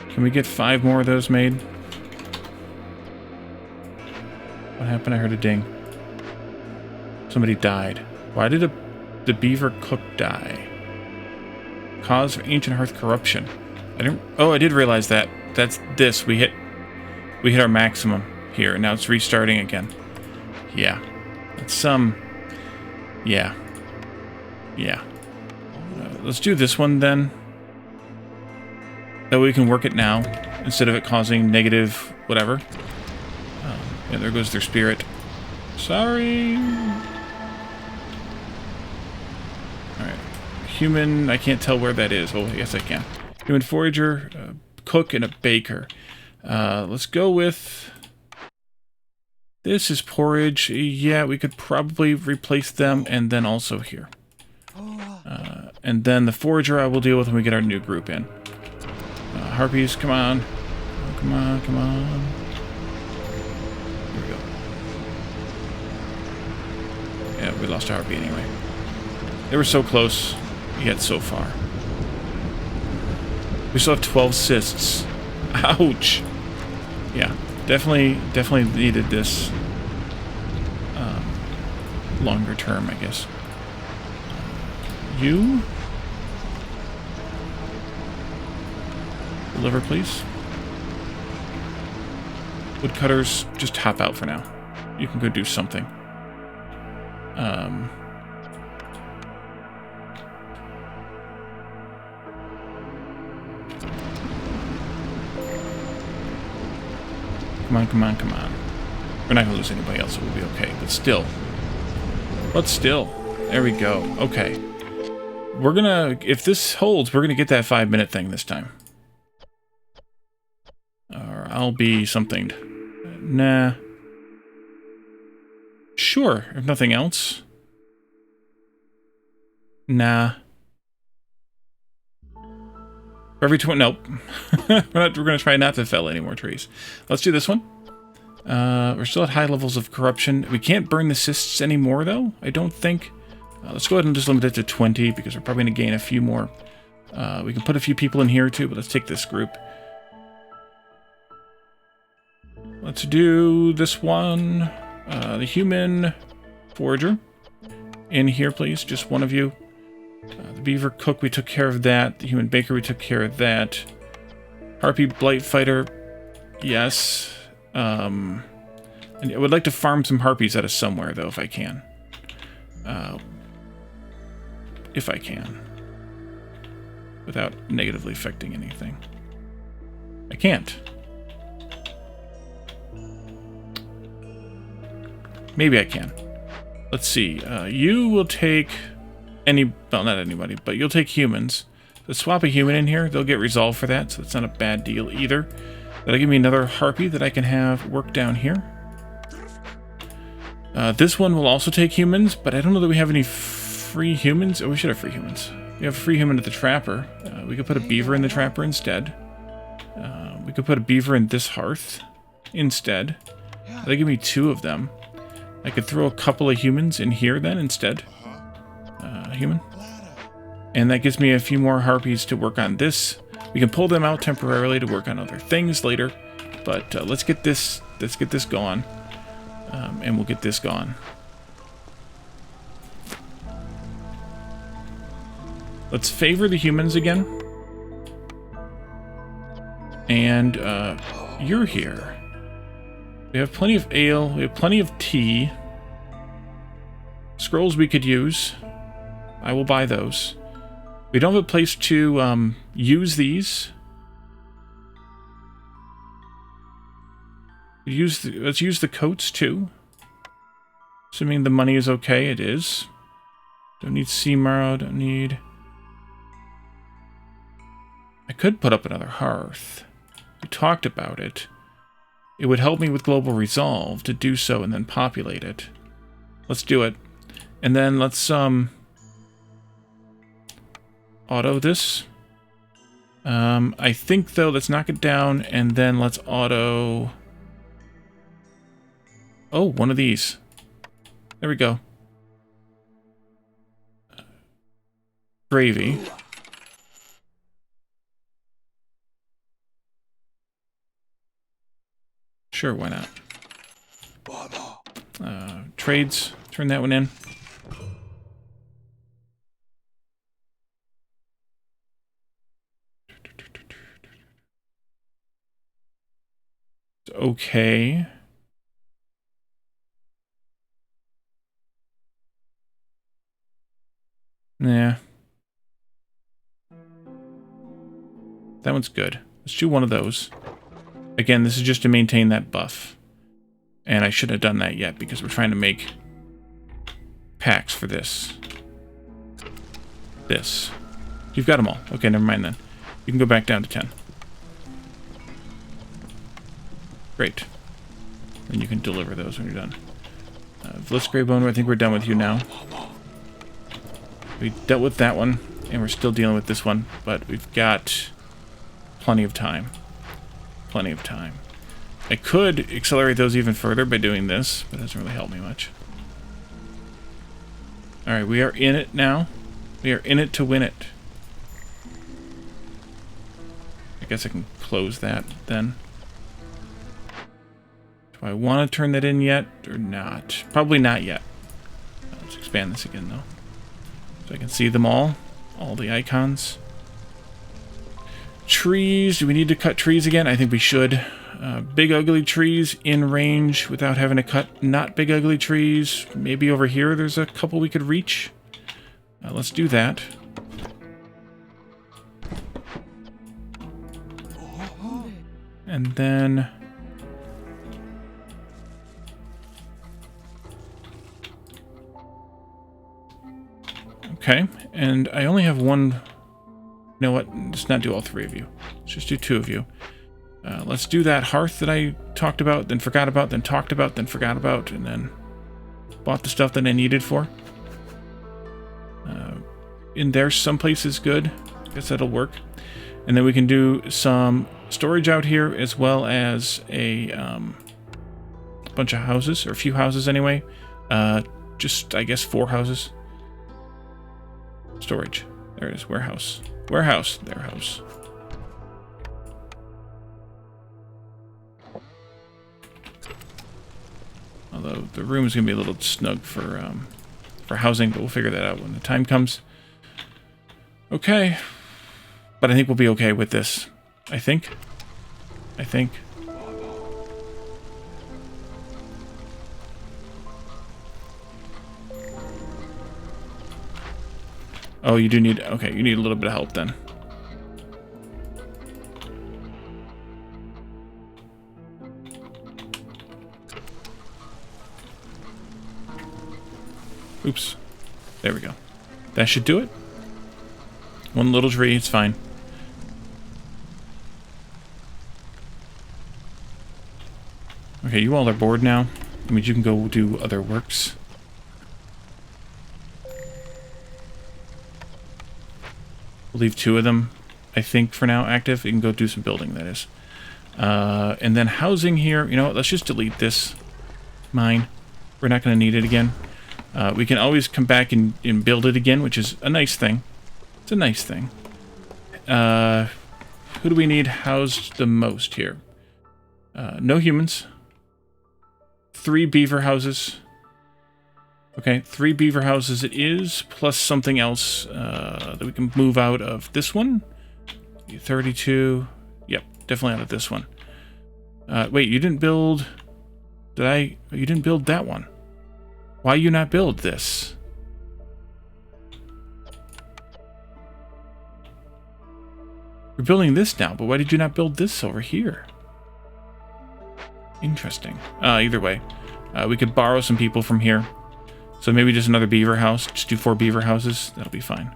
Can we get 5 more of those made? What happened? I heard a ding. Somebody died. Why did the beaver cook die? Cause of ancient hearth corruption. I did realize that. That's this. We hit our maximum here, and now it's restarting again. Yeah. It's yeah. Yeah. Let's do this one then. That way we can work it now, instead of it causing negative whatever. Yeah, there goes their spirit. Sorry. Alright. Human, I can't tell where that is. Oh, yes I can. Human forager, cook, and a baker. Let's go with... This is porridge. Yeah, we could probably replace them, and then also here. And then the forager I will deal with when we get our new group in. Harpies, come on. Oh, come on, come on. Here we go. Yeah, we lost a harpy anyway. They were so close, yet so far. We still have 12 cysts. Ouch! Yeah, definitely needed this longer term, I guess. You? Deliver, please. Woodcutters, just hop out for now. You can go do something. Come on, come on, come on. We're not gonna lose anybody else, so we'll be okay. But still. There we go. Okay. We're gonna... If this holds, we're gonna get that 5-minute thing this time. Or I'll be something. Nah. Sure, if nothing else. Nah. For every 20... Nope. We're gonna try not to fell any more trees. Let's do this one. We're still at high levels of corruption. We can't burn the cysts anymore, though, I don't think. Let's go ahead and just limit it to 20, because we're probably going to gain a few more. We can put a few people in here, too, but let's take this group. Let's do this one. The human forager. In here, please. Just one of you. The beaver cook, we took care of that. The human baker, we took care of that. Harpy blight fighter. Yes. And I would like to farm some harpies out of somewhere, though, if I can. If I can. Without negatively affecting anything. I can't. Maybe I can. Let's see. You will take well, not anybody, but you'll take humans. Let's swap a human in here. They'll get resolved for that, so that's not a bad deal either. That'll give me another harpy that I can have work down here. This one will also take humans, but I don't know that we have any free humans. Oh, we should have free humans. We have a free human at the trapper. We could put a beaver in the trapper instead. We could put a beaver in this hearth instead. That'll give me 2 of them. I could throw a couple of humans in here then instead. Human. And that gives me a few more harpies to work on this. We can pull them out temporarily to work on other things later. But let's get this going. And we'll get this gone. Let's favor the humans again. And you're here. We have plenty of ale. We have plenty of tea. Scrolls we could use. I will buy those. We don't have a place to use these. Let's use the coats too. Assuming the money is okay, it is. Don't need sea marrow, don't need... I could put up another hearth. We talked about it. It would help me with global resolve to do so and then populate it. Let's do it. And then let's auto this. I think though, let's knock it down and then let's auto... Oh, one of these. There we go. Gravy. Sure, why not? Trades. Turn that one in. Okay. Nah. That one's good. Let's do one of those. Again, this is just to maintain that buff. And I shouldn't have done that yet because we're trying to make packs for this. This. You've got them all. Okay, never mind then. You can go back down to 10. Great. And you can deliver those when you're done. Bliss Greybone, I think we're done with you now. We dealt with that one, and we're still dealing with this one, but we've got plenty of time. Plenty of time. I could accelerate those even further by doing this, but it doesn't really help me much. Alright, we are in it now. We are in it to win it. I guess I can close that then. Do I want to turn that in yet or not? Probably not yet. Let's expand this again though. So I can see them all the icons. Trees, do we need to cut trees again? I think we should. Big ugly trees in range without having to cut not big ugly trees. Maybe over here there's a couple we could reach. Let's do that. And then... Okay, and I only have one... You know what? Let's not do all three of you. Let's just do two of you. Let's do that hearth that I talked about, then forgot about, then talked about, then forgot about, and then bought the stuff that I needed for. In there someplace is good. I guess that'll work. And then we can do some storage out here, as well as a bunch of houses, or a few houses anyway. Just, I guess, 4 houses. Storage. There it is. Warehouse. Warehouse. Their house. Although the room is going to be a little snug for housing, but we'll figure that out when the time comes. Okay. But I think we'll be okay with this. I think. Oh, you do need... Okay, you need a little bit of help then. Oops. There we go. That should do it. One little tree, it's fine. Okay, you all are bored now. That means you can go do other works. We'll leave 2 of them, I think, for now active. You can go do some building, that is. And then housing here, you know what, let's just delete this mine. We're not going to need it again. We can always come back and build it again, which is a nice thing. It's a nice thing. Who do we need housed the most here? No humans. 3 beaver houses. Okay, 3 beaver houses it is, plus something else that we can move out of this one. 32. Yep, definitely out of this one. Wait, you didn't build... Did I... You didn't build that one. Why you not build this? You're building this now, but why did you not build this over here? Interesting. Either way, we could borrow some people from here. So maybe just another beaver house. Just do 4 beaver houses. That'll be fine.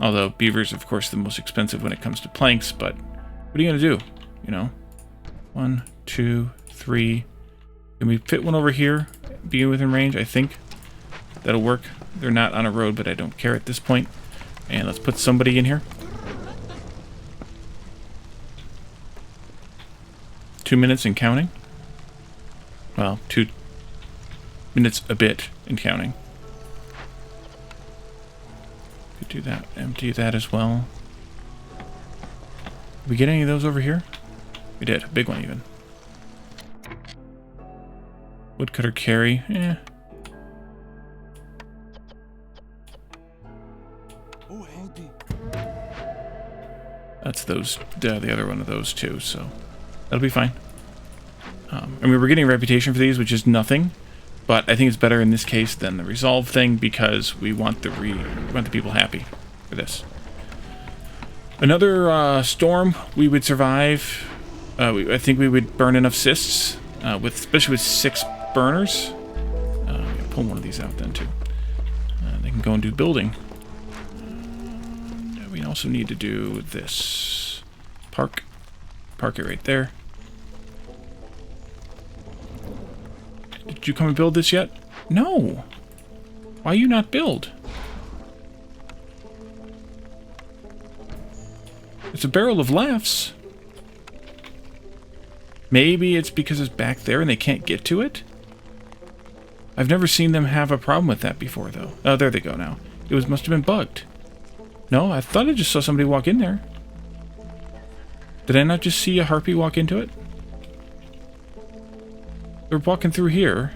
Although beavers, of course, the most expensive when it comes to planks, but what are you going to do? You know? 1, 2, 3. Can we fit one over here? Be within range? I think that'll work. They're not on a road, but I don't care at this point. And let's put somebody in here. 2 minutes and counting. Well, 2 minutes a bit and counting. Could do that. Empty that as well. Did we get any of those over here? We did. A big one even. Woodcutter carry. Eh. That's those. The other one of those two. So that'll be fine. I mean, we're getting a reputation for these, which is nothing. But I think it's better in this case than the resolve thing because we want the people happy for this. Another storm, we would survive. I think we would burn enough cysts, especially with 6 burners. Pull one of these out then too. They can go and do building. We also need to do this. Park it right there. Did you come and build this yet? No. Why you not build? It's a barrel of laughs. Maybe it's because it's back there and they can't get to it? I've never seen them have a problem with that before, though. Oh, there they go now. It must have been bugged. No, I thought I just saw somebody walk in there. Did I not just see a harpy walk into it? They're walking through here.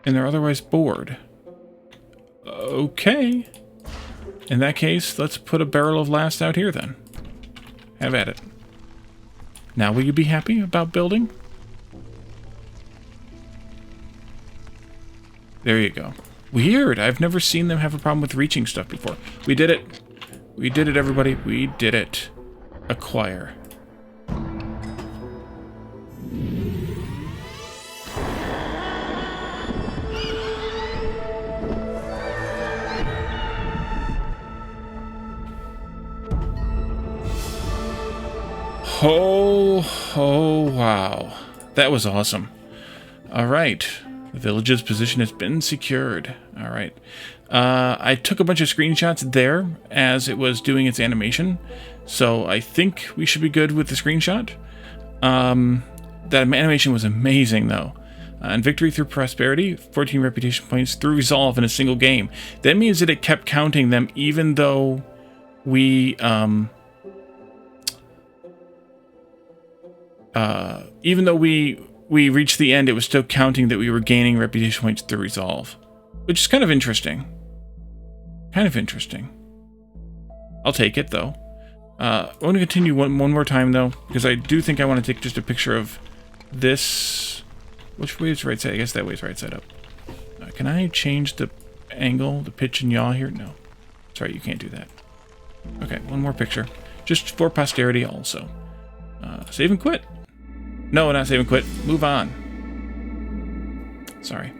And they're otherwise bored. Okay. In that case, let's put a barrel of last out here then. Have at it. Now will you be happy about building? There you go. Weird. I've never seen them have a problem with reaching stuff before. We did it. We did it, everybody. We did it. Acquire. Oh, wow. That was awesome. All right. The village's position has been secured. All right. I took a bunch of screenshots there as it was doing its animation. So I think we should be good with the screenshot. That animation was amazing, though. And victory through prosperity, 14 reputation points through resolve in a single game. That means that it kept counting them even though we... even though we reached the end, it was still counting that we were gaining reputation points through resolve. Which is kind of interesting. Kind of interesting. I'll take it, though. I want to continue one more time, though, because I do think I want to take just a picture of this. Which way is right side? I guess that way is right side up. Can I change the angle, the pitch and yaw here? No. Sorry, you can't do that. Okay, one more picture. Just for posterity also. Save and quit. No, not save and quit. Move on. Sorry.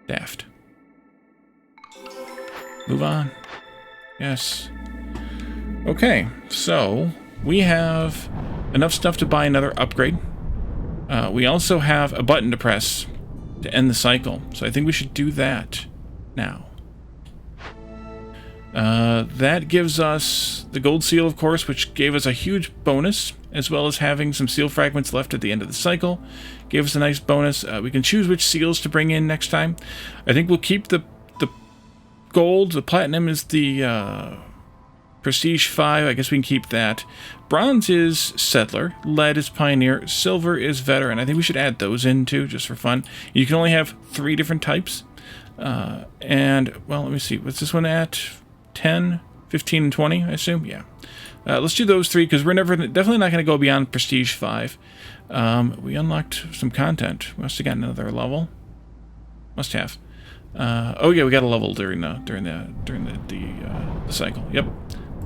Daft. Move on. Yes. Okay, so we have enough stuff to buy another upgrade. We also have a button to press to end the cycle, so I think we should do that now. That gives us the gold seal, of course, which gave us a huge bonus, as well as having some seal fragments left at the end of the cycle. Gave us a nice bonus. We can choose which seals to bring in next time. I think we'll keep the gold. The platinum is the Prestige 5, I guess we can keep that. Bronze is Settler, Lead is Pioneer, Silver is Veteran. I think we should add those in too, just for fun. You can only have 3 different types. And, well, let me see. What's this one at? 10, 15, and 20, I assume? Yeah. Let's do those 3, because we're definitely not going to go beyond Prestige 5. We unlocked some content. Must have gotten another level. Must have. Oh yeah, we got a level during the cycle. Yep.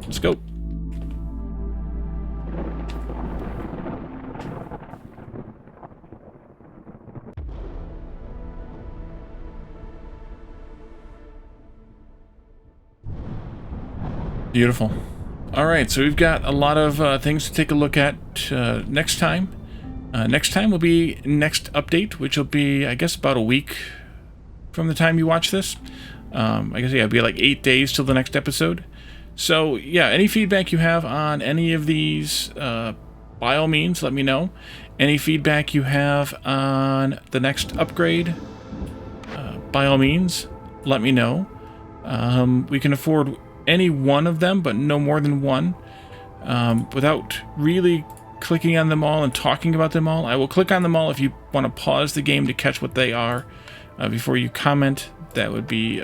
Let's go. Beautiful. All right, so we've got a lot of things to take a look at next time. Next time will be next update, which will be, I guess, about a week from the time you watch this. I guess, yeah, it'll be like 8 days till the next episode. So, yeah, any feedback you have on any of these, by all means, let me know. Any feedback you have on the next upgrade, by all means, let me know. We can afford any one of them, but no more than one. Without really clicking on them all and talking about them all, I will click on them all if you want to pause the game to catch what they are before you comment. That would be...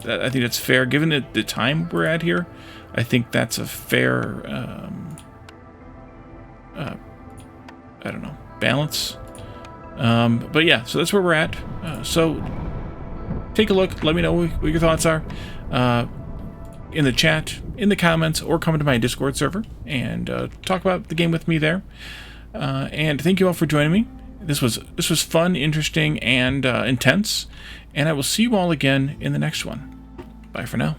I think that's fair, given the time we're at here. I think that's a fair, I don't know, balance. But yeah, so that's where we're at. So take a look. Let me know what your thoughts are in the chat, in the comments, or come to my Discord server and talk about the game with me there. And thank you all for joining me. This was fun, interesting, and intense. And I will see you all again in the next one. Bye for now.